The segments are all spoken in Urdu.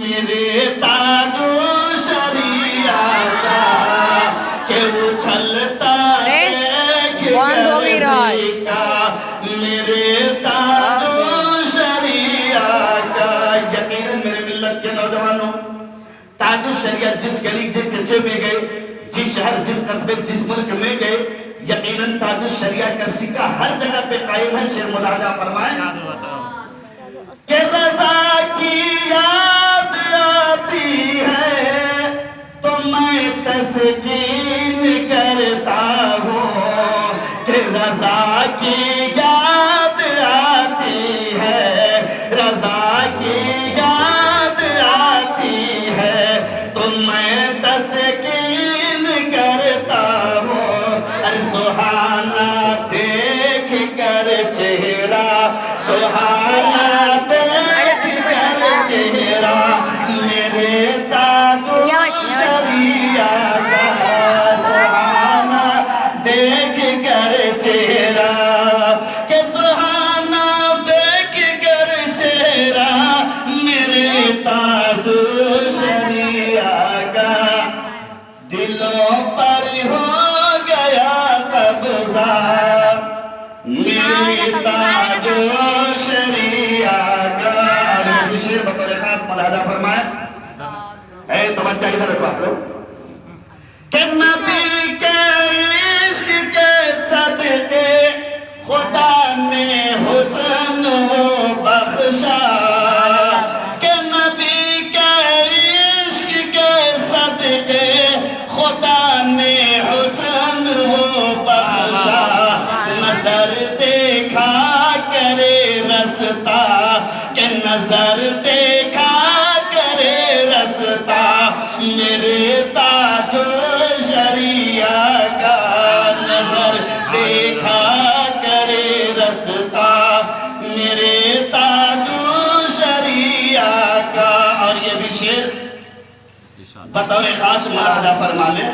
میرے تاج و شریعت کا کہ اچھلتا دیکھ کر سیکا میرے تاج و شریعت کا. یقیناً میرے ملت کے نوجوانوں تاج و شریعت جس گلی جس کچے میں گئے جس شہر جس قصبے جس ملک میں گئے یقیناً تاج و شریعت کا سکہ ہر جگہ پہ قائم ہے. شیر ملاحظہ فرمائیں کہ رضا کی یاد آتی ہے تو میں تسکین کرتا ہوں کہ رضا کی یاد آتی ہے رضا کی یاد آتی ہے تو میں تسکین کرتا ہوں. ارے سہانا دیکھ کر چہرہ سہانا میرے تاج و شریعت کا سہانا دیکھ کر چہرہ کہ سہانا دیکھ کر چہرہ میرے تاج و شریعت کا دلوں پر ہو گیا قبضہ میرے تاج و شریعت کا. شیر بطور خاص ملاحظہ فرمائیں اے توجہ ادھر رکھو آپ لوگ کہ نبی کے عشق کے صدقے خدا نے حسن وہ بخشا کہ نبی کے عشق کے صدقے خدا نے حسن وہ بخشا. نظر دیکھا کرے رستا کہ نظر دیکھا کرے رستا میرے تاج و شریعت کا نظر دیکھا کرے رستا میرے تاج و شریعت کا. اور یہ بھی شیر بطور خاص ملاحظہ فرما لیں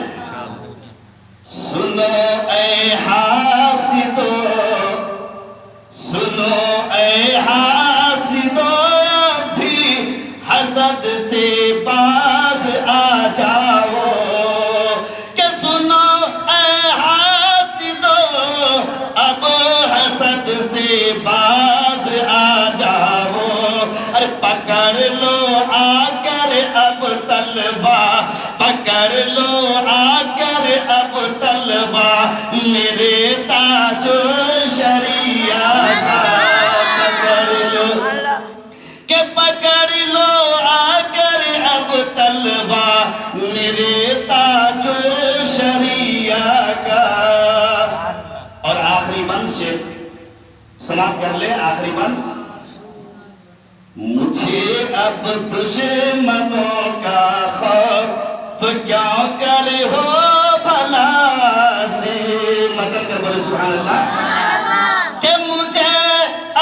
سنو اے حاسدو سنو اے حاسدو بھی حسد سے باز آ جاؤ کہ سنو اے حاسدو اب حسد سے باز آ جاؤ. ارے پکڑ لو آ کر اب تلوار پکڑ لو آ کر اب تلوار میرے تاج و شریعت کا پکڑ لو کہ پکڑ لو آ کر اب تلوار میرے تاج و شریعت کا. اور آخری بند سے سماعت کر لے آخری بند مجھے اب دشمنوں کا خوف کیوں کر ہو بھلا سے. مچل کر بولے سبحان اللہ کہ مجھے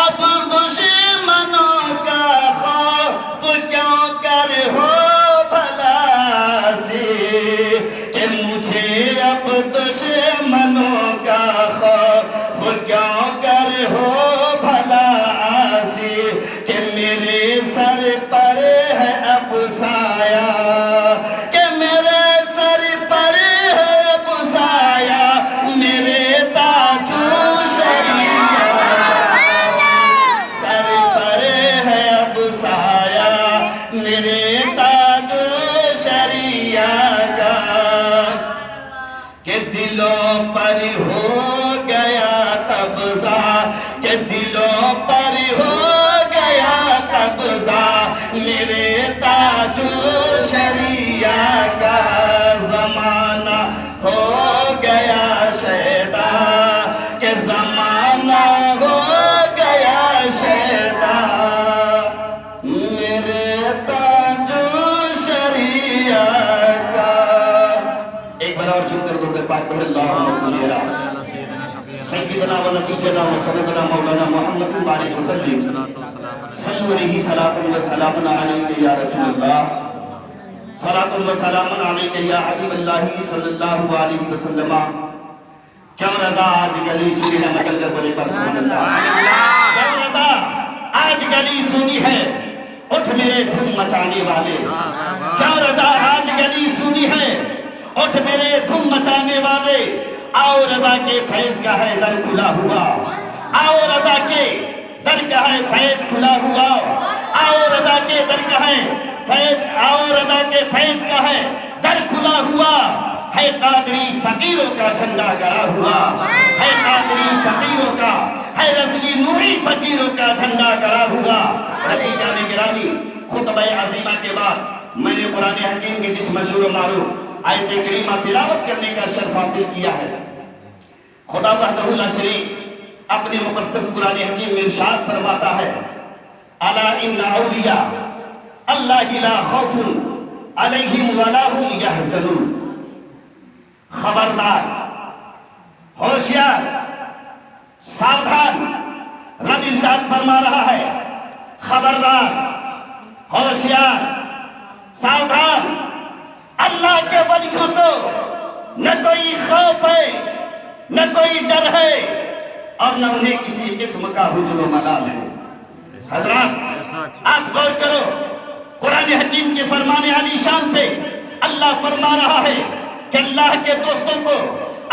اب دشمنوں کا خوف کیوں کر ہو بھلا سے کہ مجھے اب دشمنوں کا خوف کیوں کر ہو بھلا سے کہ میرے سر پر ہے اب سایہ کہ میرے سر پر ہے اب سایہ میرے تاج و شریعت سر پر ہے اب سایہ میرے تاج و شریعت کا کہ دلوں پر ہو گیا قبضہ کہ دلوں پر ہو گیا قبضہ میرے تاج و شریعت کا. زمانہ ہو گیا شیدا کہ زمانہ ہو گیا شیدا میرے تاج و شریعت کا. ایک بار اور چند کر درود پاک پڑھ اللہم صلی اللہ علیہ سیدنا و نبینا و سندنا مولانا محمد بارک وسلم صلو علیہ صلاة و سلام علیکہ یا رسول اللہ صلاة و سلام علیکہ یا حبیب اللہ صلی اللہ علیہ وسلم. کیوں رضا آج گلی سنی ہے مچل کر بولے پر سبحان اللہ کیوں رضا آج گلی سنی ہے اٹھ میرے دھوم مچانے والے، کیا رضا آج گلی سنی ہے، اٹھ میرے دھوم مچانے والے، آؤ رضا کے فیض کا ہے در کھلا ہوا، آؤ رضا کے در کا ہے فیض کھلا ہوا، آؤ رضا کے در کا ہے فیض، آؤ رضا کے فیض کا ہے در کھلا ہوا، ہے قادری فقیروں کا جھنڈا گڑا ہوا، ہے قادری فقیروں کا، ہے رضوی نوری فقیروں کا جھنڈا گڑا ہوا۔ رفیقان گرامی، خطبہ عظیمہ کے بعد میں نے قرآن حکیم کی جس مشہور و معروف آیت کریمہ تلاوت کرنے کا شرف حاصل کیا ہے۔ خدا وحدہ لا شریک اپنے مقدس قرآن حکیم میں ارشاد فرماتا ہے، الا ان اولیاء اللہ لا خوف علیہم ولا هم یحزنون۔ خبردار، ہوشیار، ساودھان، رب ارشاد فرما رہا ہے، خبردار، ہوشیار، ساودھان، اللہ کے ولیوں کو نہ کوئی خوف ہے، نہ کوئی ڈر ہے، اور نہ انہیں کسی قسم کا حجر و ملال ہے۔ حضرات آپ غور کرو، قرآن حکیم کے فرمان عالی شان پہ اللہ فرما رہا ہے کہ اللہ کے دوستوں کو،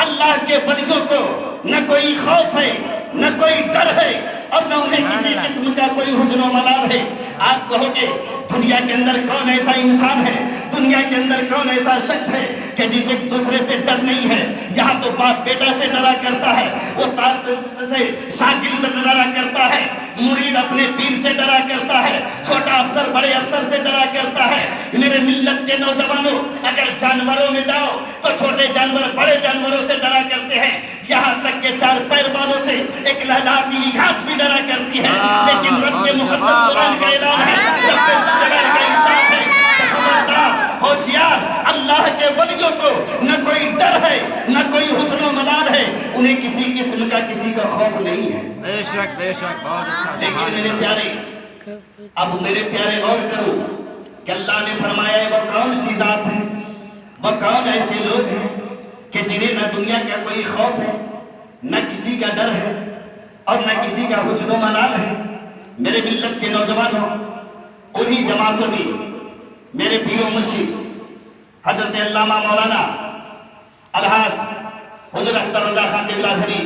اللہ کے ولیوں کو نہ کوئی خوف ہے، نہ کوئی ڈر ہے، اور نہ انہیں کسی قسم کا کوئی حجر و ملال ہے۔ آپ کہو گے دنیا کے اندر کون ایسا انسان ہے، دنیا کے اندر کون ایسا شخص ہے کہ جسے دوسرے سے ڈر نہیں ہے؟ یہاں تو باپ بیٹا سے ڈرا کرتا ہے، استاد سے شاگرد ڈرا کرتا ہے، مرید اپنے پیر سے ڈرا کرتا ہے، چھوٹا افسر بڑے افسر سے ڈرا کرتا ہے۔ میرے ملت کے نوجوانوں، اگر جانوروں میں جاؤ تو چھوٹے جانور بڑے جانوروں سے ڈرا کرتے ہیں، یہاں تک کہ چار پیر والوں سے ایک لہلاتی ہوئی گھاس بھی ڈرا کرتی ہے، لیکن رب کے مقدس قرآن کا اعلان ہے، رب جلال کا ارشاد ہے کہ خبردار، ہوشیار، اللہ کے ولیوں کو نہ کوئی ڈر ہے، نہ کوئی حسن و ملال ہے، انہیں کسی قسم کا کسی کا خوف نہیں ہے۔ بے شک بے شک، بہت اچھا۔ لیکن میرے پیارے، اب میرے پیارے غور کرو کہ اللہ نے فرمایا ہے وہ کون سی ذات ہے، وہ کون ایسے لوگ ہیں کہ جنہیں نہ دنیا کا کوئی خوف ہے، نہ کسی کا ڈر ہے، اور نہ کسی کا حجر و ملال ہے۔ میرے ملت کے نوجوانوں، انہی جماعتوں نے میرے پیر و مرشد حضرت علامہ مولانا الحاج حضرت اختر رضا خان قبلہ دھری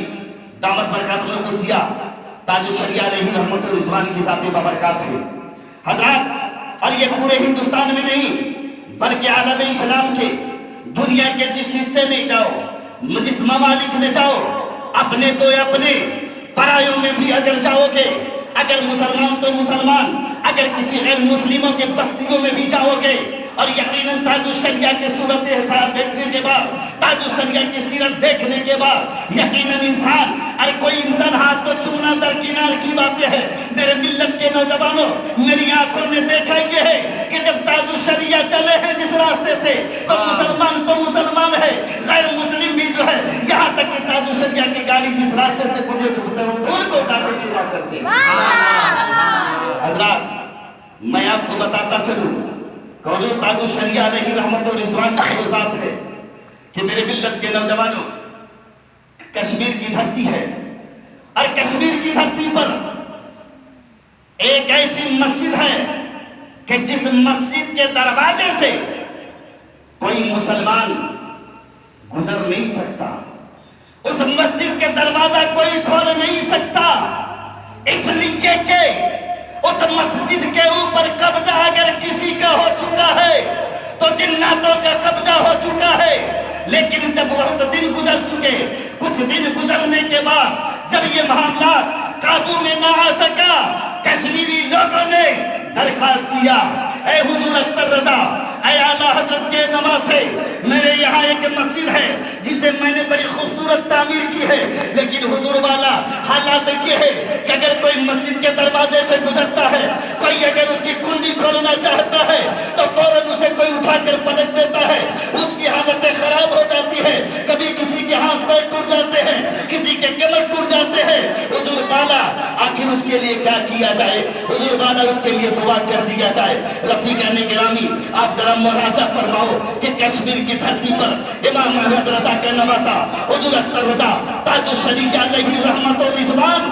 دامت برکاتہ القدسیہ تاج الشریعہ علیہ رحمت و رضوان کی ذات بابرکات ہے۔ حضرات، اور یہ پورے ہندوستان میں نہیں بلکہ عالم اسلام کے دنیا کے جس حصے میں جاؤ، جس ممالک میں جاؤ، اپنے تو اپنے پرایوں میں بھی اگر جاؤ گے، اگر مسلمان تو مسلمان، اگر کسی غیر مسلموں کے بستیوں میں بھی جاؤ گے، اور یقیناً تاج الشریعہ کے صورتحال دیکھنے کے بعد، تاج الشریعہ کی سیرت دیکھنے کے بعد یقیناً انسان، ارے کوئی انسان ہاتھ تو چومنا درکنار کی باتیں ہیں۔ میرے ملت کے نوجوانوں، میری آنکھوں نے دیکھا یہ ہے کہ جب تاج الشریعہ چلے ہیں جس راستے سے، تو مسلمان ہے، غیر مسلم بھی جو ہے، یہاں تک کہ تاج الشریعہ کی گاڑی جس راستے سے گزرے چکتے ہیں دھول کو اٹھا کر چما کرتے ہیں۔ حضرات، میں آپ کو بتاتا چلوں جو تاج الشریعہ علیہ رحمت و رضوان کی وہ ذات ہے کہ میرے ملت کے نوجوانوں، کشمیر کی دھرتی ہے، اور کشمیر کی دھرتی پر ایک ایسی مسجد ہے کہ جس مسجد کے دروازے سے کوئی مسلمان گزر نہیں سکتا، اس مسجد کے دروازہ کوئی کھول نہیں سکتا، اس لیے کہ اس مسجد کے اوپر قبضہ اگر کسی کا ہو چکا ہے تو جناتوں کا قبضہ ہو چکا ہے۔ لیکن جب بہت دن گزر چکے، کچھ دن گزرنے کے بعد جب یہ معاملات قابو میں نہ آ سکا، کشمیری لوگوں نے درخواست کیا، اے حضور اختر رضا، اے اعلیٰ حضرت کے نواسے، میرے یہاں ایک مسجد ہے جسے میں نے بڑی خوبصورت تعمیر کی ہے، لیکن حضور والا حالات یہ ہے کہ اگر کوئی مسجد کے دروازے سے گزرتا ہے، کوئی اگر اس کی کنڈی کھولنا چاہتا ہے تو فوراً اسے کوئی اٹھا کر پلٹ دیتا ہے، اس کی حالتیں خراب ہو جاتی ہے، کبھی کسی کے ہاتھ پیر ٹوٹ جاتے ہیں، کسی کے کمر ٹوٹ جاتے ہیں۔ حضور والا آخر اس کے لیے کیا کیا جائے؟ حضور والا اس کے لیے دعا کر دیا جائے۔ رفیقان گرامی، آپ ذرا مراجعہ فرماؤ کہ کشمیر کی دھرتی پر امام محمد رضا کا نواسا حضور اختر رضا تاج الشریعہ علیہ رحمت و رضوان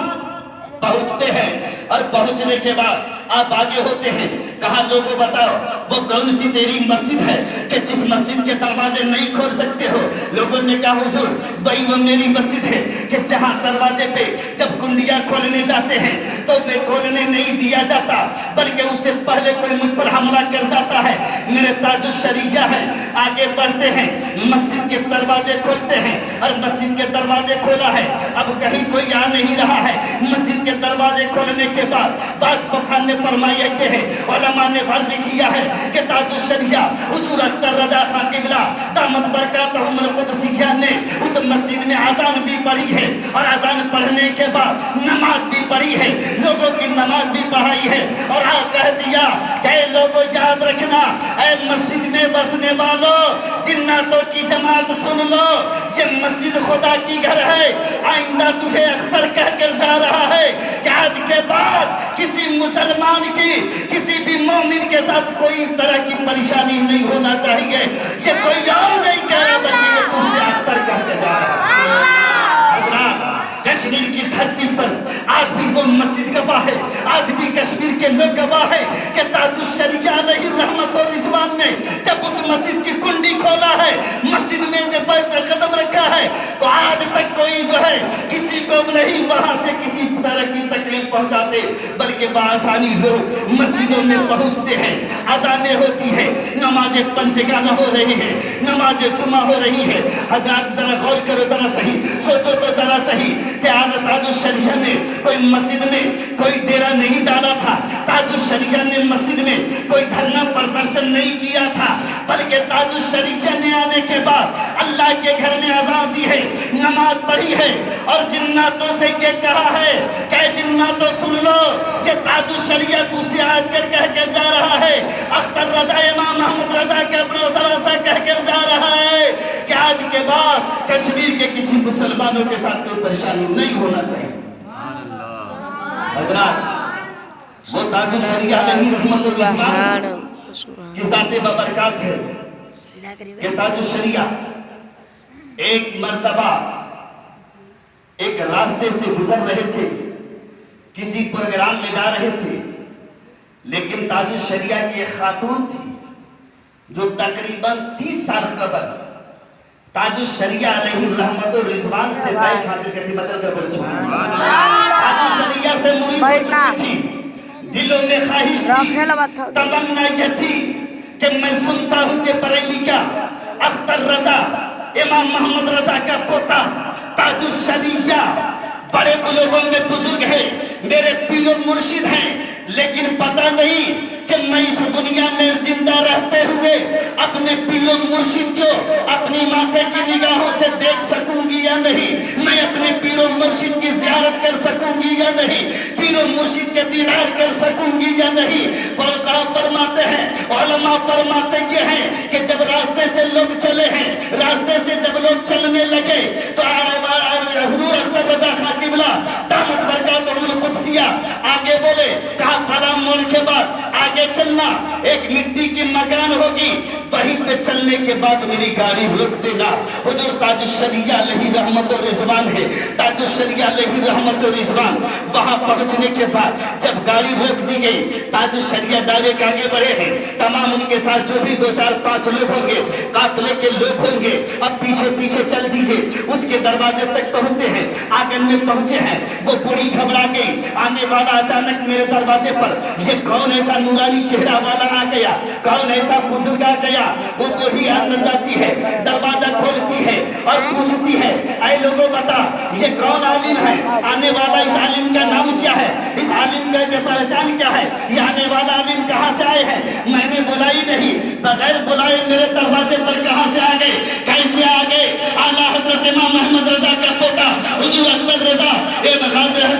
پہنچتے ہیں، اور پہنچنے کے بعد آپ آگے ہوتے ہیں، کہا لوگوں بتاؤ وہ کون سی تیری مسجد ہے کہ جس مسجد کے دروازے نہیں کھول سکتے ہو؟ لوگوں نے کہا حضور وہی وہ میری مسجد ہے کہ جہاں دروازے پہ جب کنڈیاں کھولنے جاتے ہیں تو میں کھولنے نہیں دیا جاتا بلکہ اس سے پہلے کوئی مجھ پر حملہ کر جاتا ہے۔ میرے تاج الشریعہ ہے، آگے بڑھتے ہیں، مسجد کے دروازے کھولتے ہیں اور مسجد کے دروازے کھولا ہے، اب کہیں کوئی آ نہیں رہا ہے۔ مسجد کے دروازے کھولنے کے بعد بعض فقہاء نے فرمایا کہ ہے، علماء نے فرض کیا ہے کہ تاج الشریعہ حضور اختر رضا خان قبلہ دامت برکاتہم القدسیہ نے اس مسجد میں اذان بھی پڑھی ہے اور اذان پڑھنے کے بعد نماز بھی پڑھی ہے، لوگوں کی نماز بھی پڑھائی ہے اور کہہ دیا کہ اے لوگوں یاد رکھنا، اے مسجد میں بسنے والوں، جناتوں کی جماعت سن لو، یہ مسجد خدا کی گھر ہے۔ آئندہ تجھے اختر کہہ کر جا رہا ہے کہ آج کے بعد کسی مسلمان کی، کسی بھی مومن کے ساتھ کوئی طرح کی پریشانی نہیں ہونا چاہیے۔ یہ کوئی اور نہیں کہہ رہا بلکہ یہ تجھ سے اختر کہہ کے جا رہا ہے۔ حضرات، کشمیر کی دھرتی پر آج بھی وہ مسجد گواہ ہے، آج بھی کشمیر کے لوگ گواہ ہے کہ تاج الشریعہ علیہ رحمت و رضوان نے جب اس مسجد کی کنڈی کھولا ہے، مسجد میں جب قدم رکھا ہے تو آج تک کوئی جو ہے کسی کو نہیں وہاں سے کسی طرح کی تکلیف پہنچاتے بلکہ بآسانی لوگ مسجدوں میں پہنچتے ہیں، اذانیں ہوتی ہیں، نماز پنجگانہ ہو رہی ہے، نماز جمعہ ہو رہی ہے۔ حضرات ذرا غور کرو، ذرا صحیح سوچو تو ذرا صحیح کہ آج تاج الشریعہ نے کوئی مسجد میں کوئی ڈیرا نہیں ڈالا تھا، تاج الشریعہ نے مسجد میں کوئی دھرنا پردرشن نہیں کیا تھا بلکہ تاج الشریعہ نے آنے کے بعد اللہ کے گھر میں اذان دی ہے، نماز پڑھی ہے اور جناتوں سے یہ کہا ہے کہ جناتوں سن لو، یہ تاج الشریعہ تجھ سے آج کر کہہ کر جا رہا ہے، اختر رضا امام محمد رضا کے اپنے سلاسہ کہہ کر جا رہا ہے کہ آج کے بعد کشمیر کے کسی مسلمانوں کے ساتھ کوئی پریشانی نہیں ہونا چاہیے۔ حضرات، وہ تاج الشریعہ علیہ رحمت و رضوان کی ذات بابرکات ہے کہ تاج الشریعہ ایک مرتبہ ایک راستے سے گزر رہے تھے، کسی پروگرام میں جا رہے تھے، لیکن تاج الشریعہ کی ایک خاتون تھی جو تقریباً 30 سال قبل تاج الشریعہ علیہ رحمت و رضوان سے بیعت حاصل کرتی، بچل کر بولے سبحان اللہ، تاج الشریعہ سے مرید ہو چکی تھی، دلوں میں خواہش تھی، تمنا یہ تھی کہ میں سنتا ہوں کہ بریلی کا اختر رضا امام محمد رضا کا پوتا تاج الشریعہ بڑے بزرگوں میں بزرگ ہے، میرے پیر و مرشد ہیں، لیکن پتہ نہیں کہ میں اس دنیا میں زندہ رہتے ہوئے اپنے پیر و مرشد کو اپنی ماتھے کی نگاہوں سے دیکھ سکوں گی یا نہیں، میں اپنے پیر و مرشد کی زیارت کر سکوں گی یا نہیں، پیر و مرشد کے دیدار کر سکوں گی یا نہیں۔ فقہاء فرماتے ہیں، علماء فرماتے یہ ہیں کہ جب راستے سے لوگ چلے ہیں، راستے سے جب لوگ چلنے لگے تو حضور اختر رضا خان قبلہ دامت برکاتہم القدسیہ آگے بولے، کہا فلاں موڑ کے بعد آگے چلنا، ایک مٹی کی مکان ہوگی، وہیں پہ چلنے کے بعد میری گاڑی روک دینا۔ حضور تاج الشریعہ علیہ رحمت و رضوان ہے، تاج الشریعہ علیہ رحمت و رضوان وہاں پہنچنے کے بعد جب گاڑی روک دی گئی، تاج الشریعہ ڈائریکٹ آگے بڑھے ہیں، تمام ان کے ساتھ جو بھی 2 4 5 لوگ ہوں گے، قافلے کے لوگ ہوں گے، اب پیچھے پیچھے چل دیے، اس کے دروازے تک پہنچتے ہیں، آنگن میں پہنچے ہیں، وہ بوڑھی گھبرا گئی، آنے والا اچانک میرے دروازے پر یہ کون ایسا نورانی چہرہ والا آ گیا، کون ایسا بزرگ آ گیا۔ وہ بوڑھی اندر جاتی ہے، دروازہ کھولتی ہے اور پوچھتی ہے، اے لوگوں بتا یہ کون عالم ہے، آنے والا اس عالم کا نام کیا ہے، اس عالم کا پہچان کیا ہے، یہ آنے والا عالم کہاں سے آئے ہیں؟ میں نے بلائی نہیں، بغیر بلائے میرے دروازے پر کہاں سے آ گئے، کیسے آ گئے؟ اعلیٰ حضرت امام محمد رضا کا پوتا حضور اختر رضا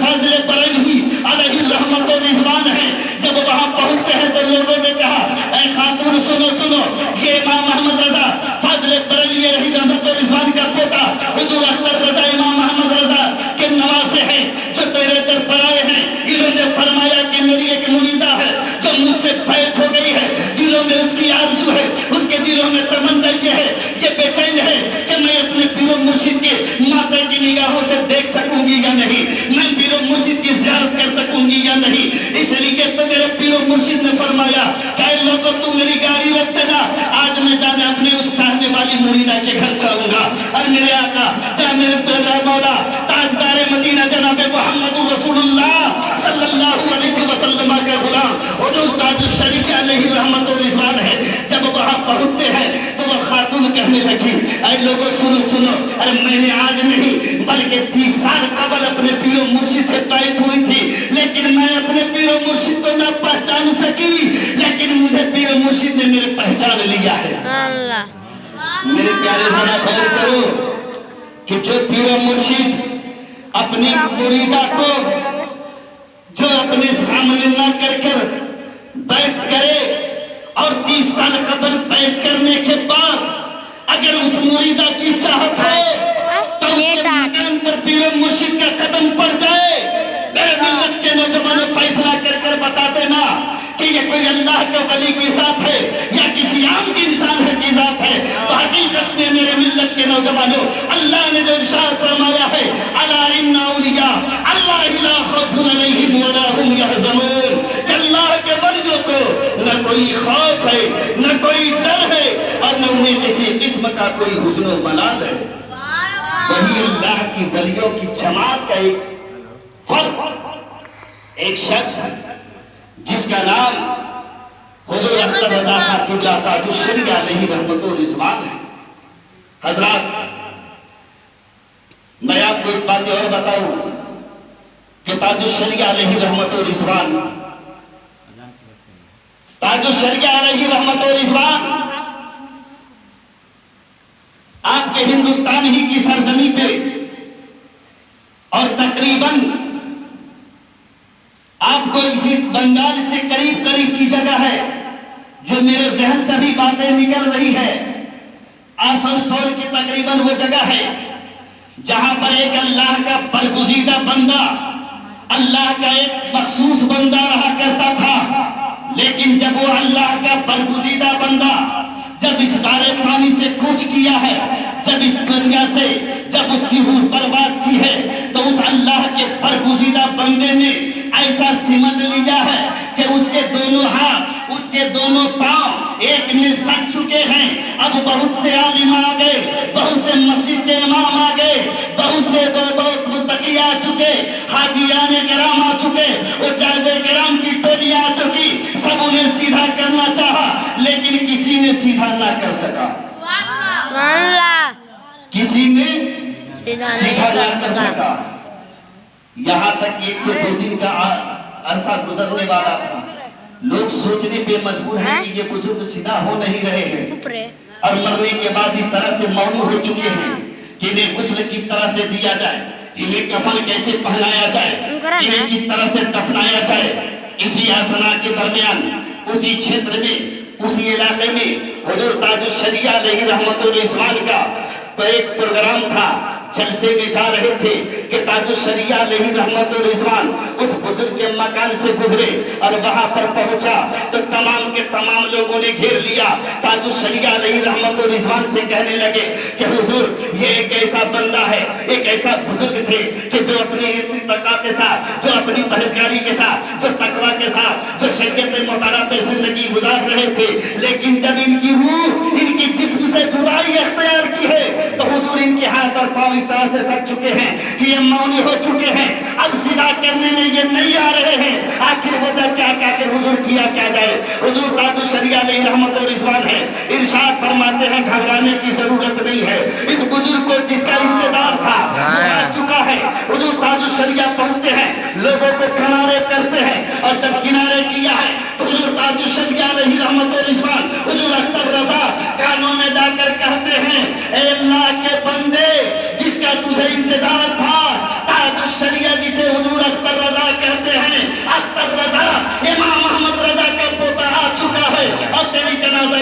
فاضل بریلوی علیہ رحمت و رضوان ہے۔ جب وہاں پہنچتے ہیں تو لوگوں نے کہا، اے خاتون سنو سنو، یہ امام محمد رضا فاضل بریلوی علیہ رحمت و رضوان کا پوتا حضور اختر رضا امام محمد رضا کے نواسے ہیں جو تیرے در پر آئے ہیں۔ انہوں نے فرمایا کہ میری ایک مریدہ ہے جو مجھ سے بیعت ہو گئی ہے، دلوں میں اس کی آرزو ہے، اس کے دلوں میں تمنا یہ ہے، یہ چین ہے کہ میں اپنے پیر و مرشد کے ماتھے کی نگاہوں سے دیکھ سکوں گی یا نہیں، میں پیر و مرشد کی زیارت کر سکوں گی یا نہیں۔ اس لیے تو میرے پیر و مرشد نے فرمایا کہ اے لوگوں تم میری گاڑی رکھ دینا، آج میں جانے اپنے اس چاہنے والی مریدہ کے گھر جاؤں گا، اور میرے آقا جا میرے پیارے مولا تاجدار مدینہ جناب محمد رسول اللہ صلی اللہ علیہ وسلم کے غلام حضور تاج الشریف علیہ رحمت و رضوان ہے، جب وہاں پہنچتے ہیں تو وہ خاتون کہنے لگی اے لوگوں سنو سنو، ارے میں نے آج نہیں بلکہ 30 سال قبل اپنے پیر و مرشد سے بیعت ہوئی تھی، لیکن میں اپنے پیر و مرشد کو نہ پہچان سکی، لیکن مجھے پیر و مرشد نے میرے پہچان لیا ہے۔ میرے پیارے ذرا غور کرو کہ جو پیر و مرشد اپنی مریدہ کو جو اپنے سامنے نہ کر بیعت کرے، اور 30 سال قبل بیعت کرنے کے بعد اگر اس مریدہ کی چاہت ہو تو اس کے مقام پر پیر و مرشد کا قدم پڑ جائے، میرے ملت کے نوجوانوں فیصلہ کر بتا دینا کہ یہ کوئی اللہ کے ولی کی ذات ہے یا کسی عام کی انسان کی ذات ہے۔ تو حقیقت میں میرے ملت کے نوجوانوں اللہ نے جو ارشاد فرمایا ہے الا ان اولیاء اللہ لا خوف علیہم ولا هم يحزنون، کہ اللہ کے ولیوں کو نہ کوئی خوف ہے نہ کوئی ڈر ہے اور نہ انہیں کسی قسم کا کوئی حزن و ملال ہے۔ وہی اللہ کی ولیوں کی جماعت کا ایک فرق، ایک شخص جس کا نام حضور اختر رضا خان قبلہ تاج الشریعہ علیہ رحمت و رضوان ہے۔ حضرات میں آپ کو ایک بات اور بتاؤں کہ تاج الشریعہ علیہ رحمت و رضوان، تاج الشریعہ علیہ رحمت و رضوان آپ کے ہندوستان ہی کی سرزمین پہ اور تقریباً آپ کو اسی بنگال سے قریب کی جگہ ہے جو میرے ذہن سے بھی باتیں نکل رہی ہے، آسنسول کی تقریباً وہ جگہ ہے جہاں پر ایک اللہ کا برگزیدہ بندہ، اللہ کا ایک مخصوص بندہ رہا کرتا تھا، لیکن جب وہ اللہ کا برگزیدہ بندہ جب اس دار فانی سے کوچ کیا ہے، جب اس دنیا سے جب اس کی روح برباد کی ہے، تو اس اللہ کے برگزیدہ بندے نے ایسا سمت لیا ہے کہ اس کے دونوں ہاتھ اس کے دونوں پاؤں ایک میں سٹ چکے ہیں۔ اب بہت سے عالم آ گئے، بہت سے مسجد کے امام آ گئے، بہت سے بہت متقی آ چکے، حاجیان کرام آ چکے، حجاج کرام کی ٹولی آ چکی، سب انہیں سیدھا کرنا چاہا لیکن کسی نے سیدھا نہ کر سکا، کسی نے سیدھا نہ کر سکا۔ یہاں تک 1 سے 2 دن کا عرصہ گزرنے والا تھا، لوگ سوچنے پہ مجبور ہیں کہ یہ بزرگ سیدھا ہو نہیں رہے ہیں، اور مرنے کے بعد اس طرح سے مونو ہو چکے ہیں کہ انہیں غسل کس طرح سے دیا جائے، انہیں کفن کیسے پہنایا جائے، انہیں کس طرح سے دفنایا جائے۔ اسی آسنا کے درمیان اسی چھیتر میں اسی علاقے میں حضور تاج الشریعہ علیہ رحمت و رضوان کا ایک پروگرام تھا، جلسے میں جا رہے تھے کہ تاج الشریعہ علیہ رحمت و رضوان اس بزرگ کے مکان سے گزرے اور وہاں پر پہنچا تو تمام کے تمام لوگوں نے گھیر لیا، تاج الشریعہ علیہ رحمت و رضوان سے کہنے لگے کہ حضور یہ ایک ایسا بندہ ہے، ایک ایسا بزرگ تھے کہ جو اپنی اتقاء کے ساتھ، جو اپنی پرہیزگاری کے ساتھ، جو تقوی کے ساتھ، جو شریعت مطالعہ پہ زندگی گزار رہے تھے، لیکن جب ان کی روح ان کی جسم سے جدائی اختیار کی ہے تو حضور ان کے ہاتھ اور پاؤں اس طرح سے سک چکے ہیں کہ یہ مونی ہو چکے ہیں، اب سیدھا کرنے میں یہ نہیں آ رہے ہیں۔ آخر وجہ کیا کہ حضور کیا کیا جائے؟ حضور تاج الشریعہ علیہ رحمت و رضوان ہے، ارشاد فرماتے ہیں گھبرانے کی ضرورت نہیں ہے، اس بزرگ کو جس کا انتظار تھا وہ آ چکا ہے۔ حضور تاج الشریعہ پہنچتے ہیں، لوگوں کو کنارے کرتے ہیں، اور جب کنارے کیا ہے تو حضور تاج الشریعہ علیہ رحمت و رضوان حضور اختر رضا کانوں میں جا کر کہتے ہیں اے اللہ کے بندے جس کا تجھے انتظار تھا، تاج الشریعہ جسے حضور اختر رضا کہتے ہیں، اختر رضا امام احمد رضا کا پوتا آ چکا ہے اور تیری جنازہ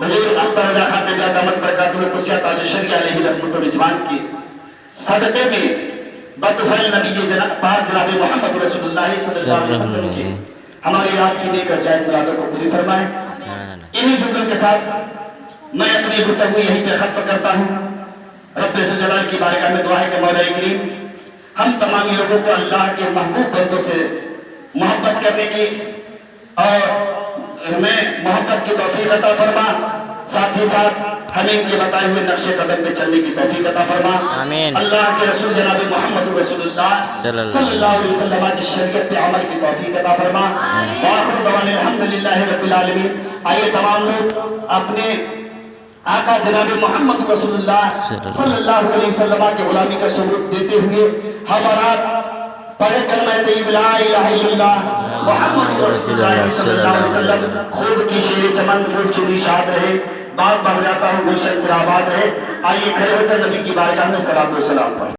حضور اختر رضا خان قبلہ دامت برکاتہ القدسیہ تاج الشریعہ علیہ رحمت و رضوان کی صدقے میں بطفیل نبی پاک جناب محمد رسول اللہ صلی اللہ علیہ وسلم کی ہماری آپ کی نیک اور جائز مرادوں کو پوری فرمائیں۔ انہی جملوں کے ساتھ میں اپنی گفتگو یہیں پہ ختم کرتا ہوں۔ رب ذوالجلال کی بارگاہ میں دعا ہے کہ مولا کریم ہم تمامی لوگوں کو اللہ کے محبوب بندوں سے محبت کرنے کی اور ہمیں محبت کی توفیق عطا فرما، ساتھ ہی ساتھ ہمیں ان کے بتائے ہوئے نقش قدم پہ چلنے کی توفیق عطا فرما۔ آمین۔ اللہ کے رسول جناب محمد رسول اللہ صلی اللہ علیہ وسلم کی شریعت پہ عمل کی توفیق عطا فرما۔ وآخر دعوانا الحمدللہ رب العالمین۔ آئیے تمام لوگ اپنے آقا جناب محمد رسول اللہ صلی اللہ علیہ وسلم کے غلامی کا ثبوت دیتے ہوئے ہمارا پڑھے کلمہ طیب لا الہ الا اللہ محمد رسول اللہ صلی اللہ علیہ وسلم۔ خوب کی شیر چمن خوب چنی شاد رہے، باغ باغ جاتا ہوں گلشن پر آباد رہے۔ آئیے کھڑے ہو کر نبی کی بارگاہ میں صلاۃ و سلام پڑھیں۔